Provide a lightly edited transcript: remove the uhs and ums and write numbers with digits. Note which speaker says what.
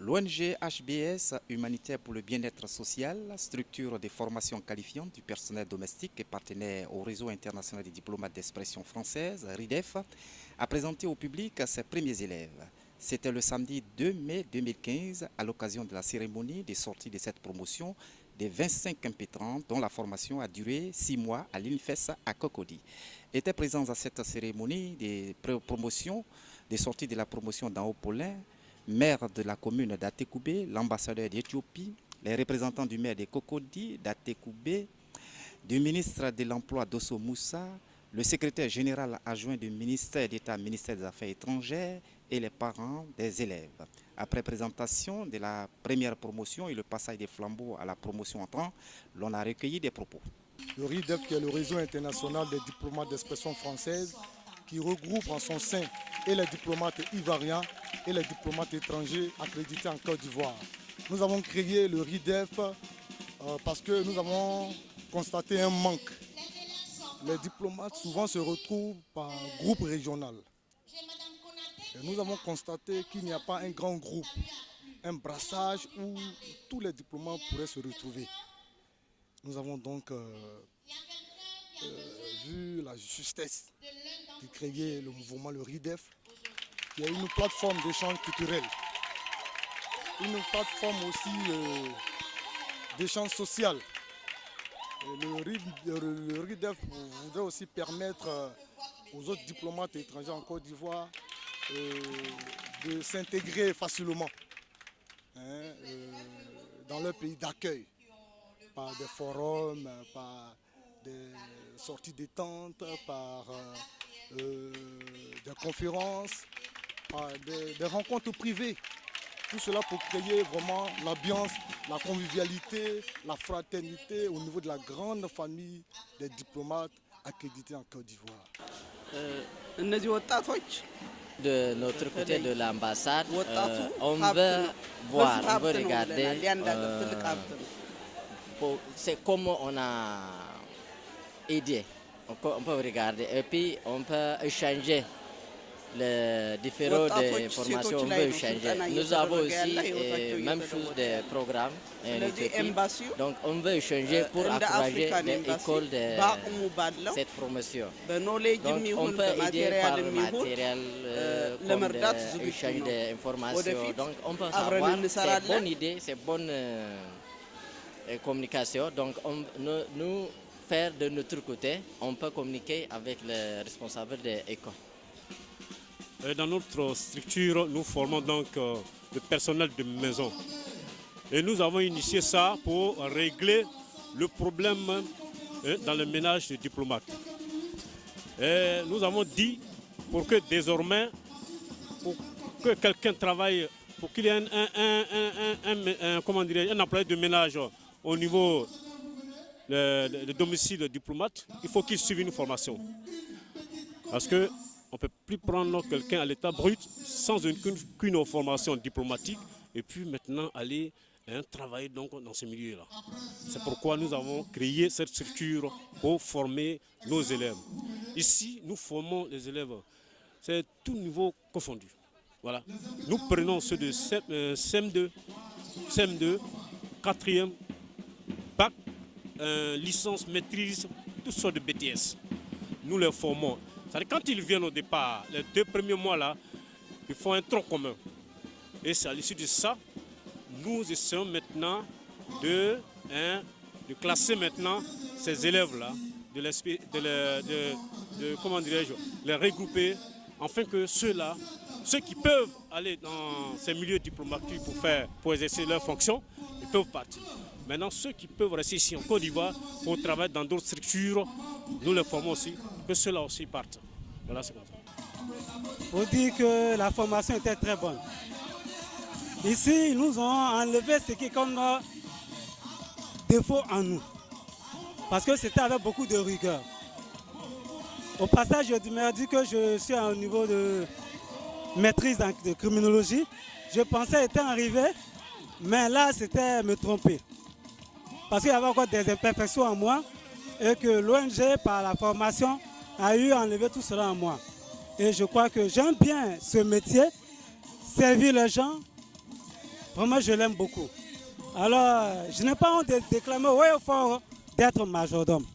Speaker 1: L'ONG HBS, Humanitaire pour le bien-être social, structure de formation qualifiante du personnel domestique et partenaire au réseau international des diplomates d'expression française, RIDEF, a présenté au public ses premiers élèves. C'était le samedi 2 mai 2015 à l'occasion de la cérémonie de sortie de cette promotion des 25 impétrants dont la formation a duré 6 mois à l'INFES à Cocody. Étaient présents à cette cérémonie de promotion, des sorties de la promotion d'En Paulin, maire de la commune d'Atekoubé, l'ambassadeur d'Éthiopie, les représentants du maire de Cocody, d'Atekoubé, du ministre de l'Emploi Dosso Moussa, le secrétaire général adjoint du ministère d'État, ministère des Affaires étrangères et les parents des élèves. Après présentation de la première promotion et le passage des flambeaux à la promotion entrant, l'on a recueilli des propos.
Speaker 2: Le RIDEF, qui est le réseau international des diplomates d'expression française, qui regroupe en son sein et les diplomates ivoiriens et les diplomates étrangers accrédités en Côte d'Ivoire. Nous avons créé le RIDEF parce que nous avons constaté un manque. Les diplomates souvent se retrouvent par groupe régional. Et nous avons constaté qu'il n'y a pas un grand groupe, un brassage où tous les diplomates pourraient se retrouver. Nous avons donc vu la justesse de créer le mouvement, le RIDEF, qui est une plateforme d'échange culturel, une plateforme aussi d'échange social. Le RIDEF voudrait aussi permettre aux autres diplomates étrangers en Côte d'Ivoire de s'intégrer facilement dans leur pays d'accueil, par des forums, par des sorties détentes, par des conférences, par des rencontres privées. Tout cela pour créer vraiment l'ambiance, la convivialité, la fraternité au niveau de la grande famille des diplomates accrédités en Côte d'Ivoire.
Speaker 3: De notre côté de l'ambassade, on veut voir, on veut regarder c'est comment on a aidé. On peut regarder et puis on peut échanger les différentes informations, on peut échanger. Nous avons aussi même chose des programmes en Éthiopie. Donc on veut échanger pour encourager les écoles de cette promotion. Donc on peut aider par le matériel, comme échanger des informations. Donc on peut savoir, c'est bonne idée, c'est bonne communication. Donc nous faire de notre côté, on peut communiquer avec les responsables des écoles.
Speaker 4: Dans notre structure, nous formons donc le personnel de maison. Et nous avons initié ça pour régler le problème dans le ménage des diplomates. Et nous avons dit pour que désormais, pour que quelqu'un travaille, pour qu'il y ait un employé de ménage au niveau du domicile diplomate, il faut qu'il suive une formation. Parce que on ne peut plus prendre quelqu'un à l'état brut sans aucune formation diplomatique et puis maintenant aller travailler donc dans ce milieu-là. C'est pourquoi nous avons créé cette structure pour former nos élèves. Ici, nous formons les élèves, c'est tout niveau confondu. Voilà. Nous prenons ceux de CM2, 4e, bac, licence, maîtrise, toutes sortes de BTS. Nous les formons. Quand ils viennent au départ, les 2 premiers mois-là, ils font un tronc commun. Et c'est à l'issue de ça, nous essayons maintenant de classer maintenant ces élèves-là, de les regrouper, afin que ceux-là, ceux qui peuvent aller dans ces milieux diplomatiques pour exercer leurs fonctions, ils peuvent partir. Maintenant, ceux qui peuvent rester ici en Côte d'Ivoire pour travailler dans d'autres structures, nous les formons aussi, que ceux-là aussi partent. Voilà, c'est comme ça.
Speaker 5: On dit que la formation était très bonne. Ici, ils nous ont enlevé ce qui est comme défaut en nous. Parce que c'était avec beaucoup de rigueur. Au passage, je me dis que je suis au niveau de maîtrise de criminologie. Je pensais être arrivé, mais là, c'était me tromper. Parce qu'il y avait encore des imperfections en moi et que l'ONG, par la formation, a eu à enlever tout cela en moi. Et je crois que j'aime bien ce métier, servir les gens, Vraiment, je l'aime beaucoup. Alors, je n'ai pas honte de déclamer haut et fort d'être majordome.